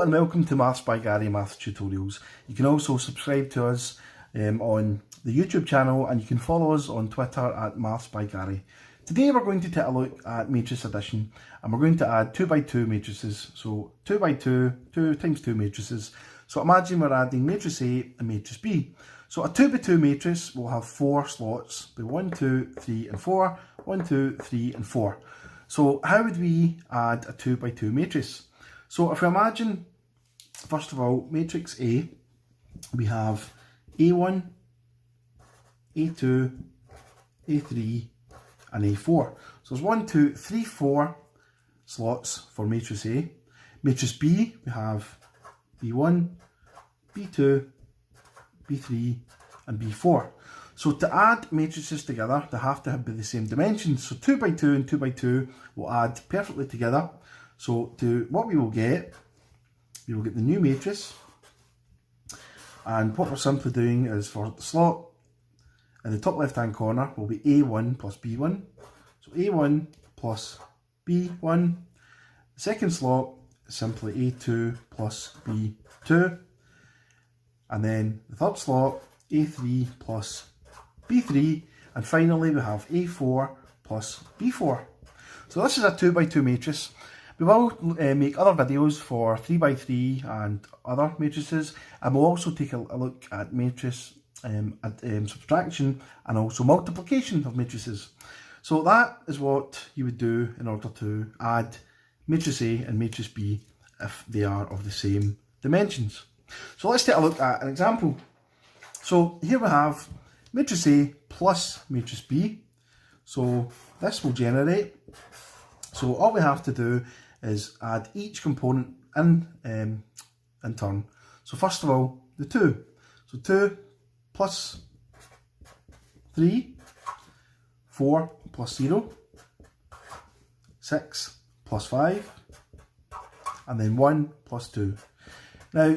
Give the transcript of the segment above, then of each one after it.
and welcome to Maths by Gary Maths Tutorials. You can also subscribe to us on the YouTube channel, and you can follow us on Twitter at Maths by Gary. Today we're going to take a look at matrix addition, and we're going to add 2 by 2 matrices. So 2 by 2, 2 times 2 matrices. So imagine we're adding matrix A and matrix B. So a 2 by 2 matrix will have 4 slots, be 1, 2, 3 and 4, 1, 2, 3 and 4. So how would we add a 2 by 2 matrix? So if we imagine, first of all, matrix A, we have A1, A2, A3 and A4. So there's 1, 2, 3, 4 slots for matrix A. Matrix B, we have B1, B2, B3 and B4. So to add matrices together, they have to be the same dimensions. So 2 by 2 and 2 by 2 will add perfectly together. So what we will get the new matrix. And what we're simply doing is, for the slot in the top left hand corner will be A1 plus B1. So A1 plus B1. The second slot is simply A2 plus B2. And then the third slot, A3 plus B3, and finally we have A4 plus B4. So this is a 2 by 2 matrix. We will make other videos for 3 by 3 and other matrices, and we'll also take a look at matrix subtraction and also multiplication of matrices. So that is what you would do in order to add matrix A and matrix B if they are of the same dimensions. So let's take a look at an example. So here we have matrix A plus matrix B. So this will generate. So all we have to do is add each component in turn. So first of all, the 2. So 2 plus 3, 4 plus 0, 6 plus 5, and then 1 plus 2. Now,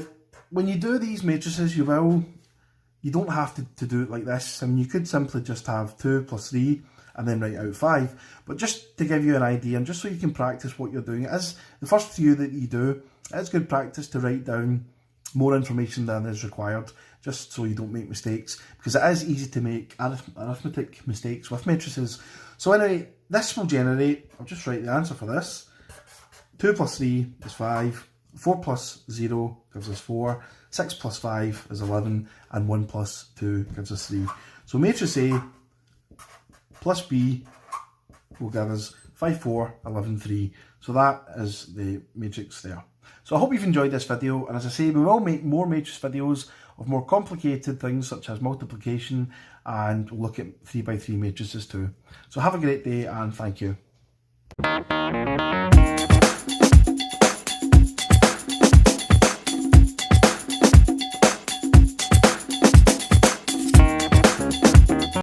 when you do these matrices, you don't have to do it like this. I mean, you could simply just have 2 plus 3 and then write out 5. But just to give you an idea, and just so you can practice what you're doing, as the first few that you do, it's good practice to write down more information than is required, just so you don't make mistakes, because it is easy to make arithmetic mistakes with matrices. So anyway, this will generate, I'll just write the answer for this. 2 plus 3 is 5. 4 plus 0 gives us 4, 6 plus 5 is 11, and 1 plus 2 gives us 3. So matrix A plus B will give us 5, 4, 11, 3. So that is the matrix there. So I hope you've enjoyed this video, and as I say, we will make more matrix videos of more complicated things such as multiplication, and we'll look at 3 by 3 matrices too. So have a great day, and thank you.